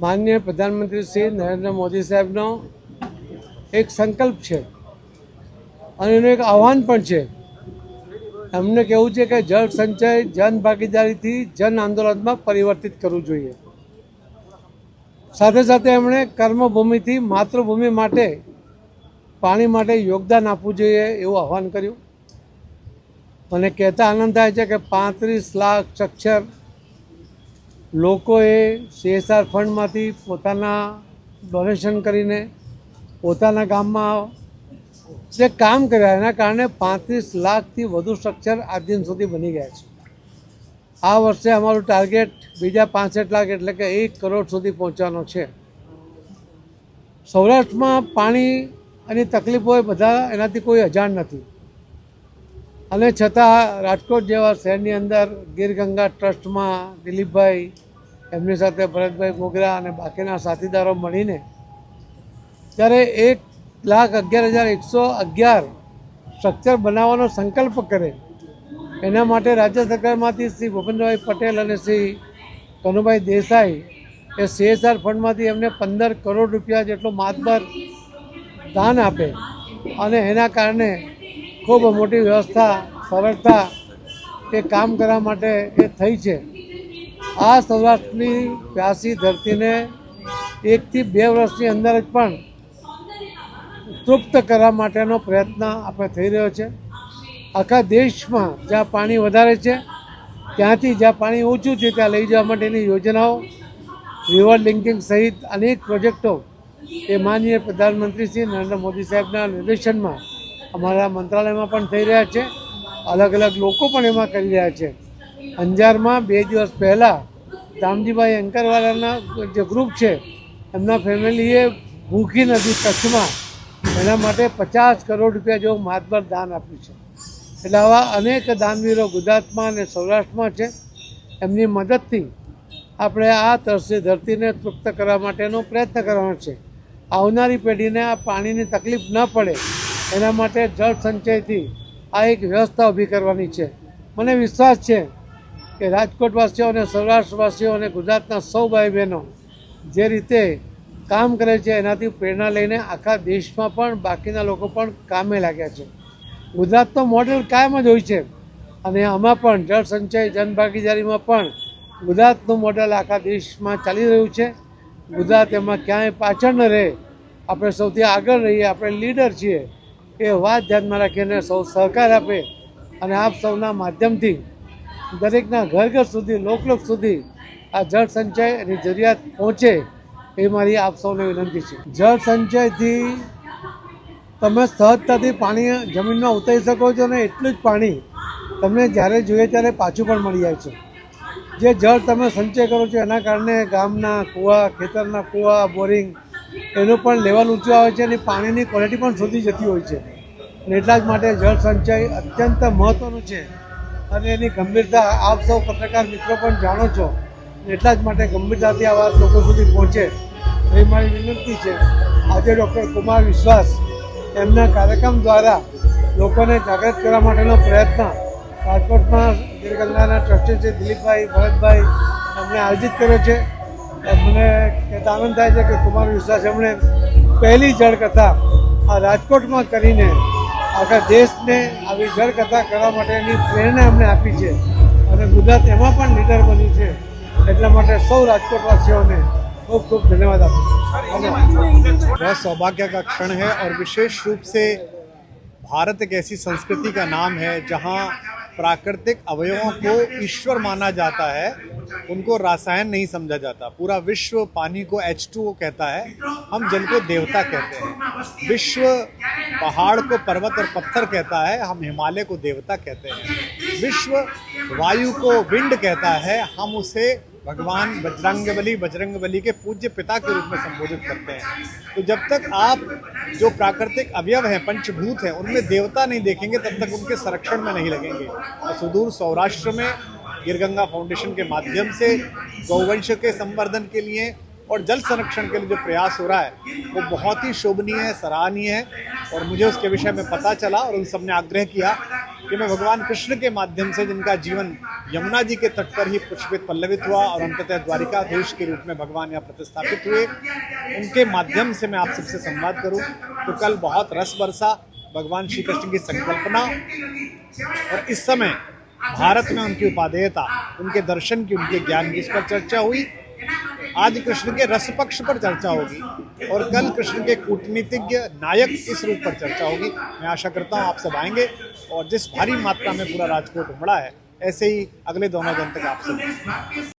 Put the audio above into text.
માનનીય પ્રધાનમંત્રી શ્રી નરેન્દ્ર મોદી સાહેબનો એક સંકલ્પ છે અને એનું એક આહ્વાન પણ છે. એમને કહેવું છે કે જળ સંચય જન ભાગીદારીથી જન આંદોલનમાં પરિવર્તિત કરવું જોઈએ. સાથે સાથે એમણે કર્મભૂમિથી માતૃભૂમિ માટે પાણી માટે યોગદાન આપવું જોઈએ એવું આહ્વાન કર્યું. મને કહેતા આનંદ થાય છે કે 35 લાખ સાક્ષર લોકોએ CSR ફંડમાંથી પોતાના ડોનેશન કરીને પોતાના ગામમાં જે કામ કર્યા એના કારણે 35 લાખથી વધુ સ્ટ્રક્ચર આજ દિન સુધી બની ગયા છે. આ વર્ષે અમારું ટાર્ગેટ બીજા 65 લાખ એટલે કે 1 કરોડ સુધી પહોંચવાનો છે. સૌરાષ્ટ્રમાં પાણી અને તકલીફો એ બધા એનાથી કોઈ અજાણ નથી અને છતાં રાજકોટ જેવા શહેરની અંદર ગીરગંગા ટ્રસ્ટમાં દિલીપભાઈ, એમની સાથે ભરતભાઈ મોગરા અને બાકીના સાથીદારો મળીને જ્યારે 1,11,111 સ્ટ્રક્ચર બનાવવાનો સંકલ્પ કરે, એના માટે રાજ્ય સરકારમાંથી શ્રી ભૂપેન્દ્રભાઈ પટેલ અને શ્રી કનુભાઈ દેસાઈ એ CSR ફંડમાંથી એમને 15 કરોડ રૂપિયા જેટલું માતબર દાન આપે અને એના કારણે ખૂબ મોટી વ્યવસ્થા સરળતા એ કામ કરવા માટે એ થઈ છે. આ સૌરાષ્ટ્રની પ્યાસી ધરતીને 1 થી 2 વર્ષની અંદર જ પણ તૃપ્ત કરવા માટેનો પ્રયત્ન આપણે થઈ રહ્યો છે. આખા દેશમાં જ્યાં પાણી વધારે છે ત્યાંથી જ્યાં પાણી ઓછું છે ત્યાં લઈ જવા માટેની યોજનાઓ, રિવર લિંકિંગ સહિત અનેક પ્રોજેક્ટો એ માનનીય પ્રધાનમંત્રી શ્રી નરેન્દ્ર મોદી સાહેબના નિર્દેશનમાં અમારા મંત્રાલયમાં પણ થઈ રહ્યા છે. અલગ અલગ લોકો પણ એમાં કરી રહ્યા છે. અંજારમાં 2 દિવસ પહેલાં રામજીભાઈ અંકરવાલાના જે ગ્રુપ છે એમના ફેમિલીએ ભૂખી નદી કચ્છમાં એના માટે 50 કરોડ રૂપિયા જેવું માતબર દાન આપ્યું છે. એટલે આવા અનેક દાનવીરો ગુજરાતમાં અને સૌરાષ્ટ્રમાં છે. એમની મદદથી આપણે આ તરસી ધરતીને તૃપ્ત કરવા માટેનો પ્રયત્ન કરવાનો છે. આવનારી પેઢીને આ પાણીની તકલીફ ન પડે એના માટે જળ સંચયથી આ એક વ્યવસ્થા ઊભી કરવાની છે. મને વિશ્વાસ છે કે રાજકોટવાસીઓ અને સૌરાષ્ટ્રવાસીઓ અને ગુજરાતના સૌ ભાઈ બહેનો જે રીતે કામ કરે છે એનાથી પ્રેરણા લઈને આખા દેશમાં પણ બાકીના લોકો પણ કામે લાગ્યા છે. ગુજરાતનો મોડેલ કાયમ જ હોય છે અને આમાં પણ જળ સંચય જનભાગીદારીમાં પણ ગુજરાતનું મોડેલ આખા દેશમાં ચાલી રહ્યું છે. ગુજરાત એમાં ક્યાંય પાછળ ન રહે, આપણે સૌથી આગળ રહીએ, આપણે લીડર છીએ એ વાત ધ્યાનમાં રાખીને સૌ સહકાર આપે અને આપ સૌના માધ્યમથી દરેકના ઘર સુધી, લોક સુધી આ જળ સંચયની જરૂરિયાત પહોંચે એ મારી આપ સૌને વિનંતી છે. જળ સંચયથી તમે સહજતાથી પાણી જમીનમાં ઉતારી શકો છો અને એટલું જ પાણી તમને જ્યારે જોઈએ ત્યારે પાછું પણ મળી જાય છે. જે જળ તમે સંચય કરો છો એના કારણે ગામના કૂવા, ખેતરના કૂવા, બોરિંગ એનું પણ લેવલ ઊંચું આવે છે અને પાણીની ક્વોલિટી પણ સુધી જતી હોય છે. અને એટલા જ માટે જળ સંચય અત્યંત મહત્ત્વનું છે અને એની ગંભીરતા આપ સૌ પત્રકાર મિત્રો પણ જાણો છો. એટલા જ માટે ગંભીરતાથી આ વાત લોકો સુધી પહોંચે એ મારી વિનંતી છે. આજે ડૉક્ટર કુમાર વિશ્વાસ એમના કાર્યક્રમ દ્વારા લોકોને જાગૃત કરવા માટેનો પ્રયત્ન રાજકોટમાં ગીરગંગાના ટ્રસ્ટી છે દિલીપભાઈ, ભરતભાઈ એમણે આયોજિત કર્યો છે. મને કહેતા આનંદ થાય છે કે કુમાર વિશ્વાસ એમણે પહેલી જળકથા આ રાજકોટમાં કરીને આખા દેશને આવી જળકથા કરવા માટેની પ્રેરણા એમણે આપી છે અને ગુજરાત એમાં પણ લીડર બન્યું છે. એટલા માટે સૌ રાજકોટવાસીઓને खूब खूब धन्यवाद आपको। बहुत सौभाग्य का क्षण है और विशेष रूप से भारत एक ऐसी संस्कृति का नाम है जहां प्राकृतिक अवयवों को ईश्वर माना जाता है, उनको रसायन नहीं समझा जाता। पूरा विश्व पानी को H2O कहता है, हम जल को देवता कहते हैं। विश्व पहाड़ को पर्वत और पत्थर कहता है, हम हिमालय को देवता कहते हैं। विश्व वायु को विंड कहता है, हम उसे भगवान बजरंगबली के पूज्य पिता के रूप में संबोधित करते हैं। तो जब तक आप जो प्राकृतिक अवयव हैं, पंचभूत हैं, उनमें देवता नहीं देखेंगे तब तक उनके संरक्षण में नहीं लगेंगे। और सुदूर सौराष्ट्र में गीरगंगा फाउंडेशन के माध्यम से गौवंश के संवर्धन के लिए और जल संरक्षण के लिए जो प्रयास हो रहा है वो बहुत ही शोभनीय है, सराहनीय है। और मुझे उसके विषय में पता चला और उन सब ने आग्रह किया कि मैं भगवान कृष्ण के माध्यम से जिनका जीवन यमुना जी के तट पर ही पुष्पित पल्लवित हुआ और अंततः द्वारिकाधीश के रूप में भगवान यहाँ प्रतिस्थापित हुए। उनके माध्यम से मैं आप सबसे संवाद करूं तो कल बहुत रस बरसा भगवान श्री कृष्ण की संकल्पना, और इस समय भारत में उनकी उपादेयता, उनके दर्शन की, उनके ज्ञान की इस पर चर्चा हुई। आज कृष्ण के रस पक्ष पर चर्चा होगी और कल कृष्ण के कूटनीतिज्ञ नायक इस रूप पर चर्चा होगी। मैं आशा करता हूँ आप सब आएंगे और जिस भारी मात्रा में पूरा राजकोट उमड़ा है, ऐसे ही अगले दोनों दिन तक आप सब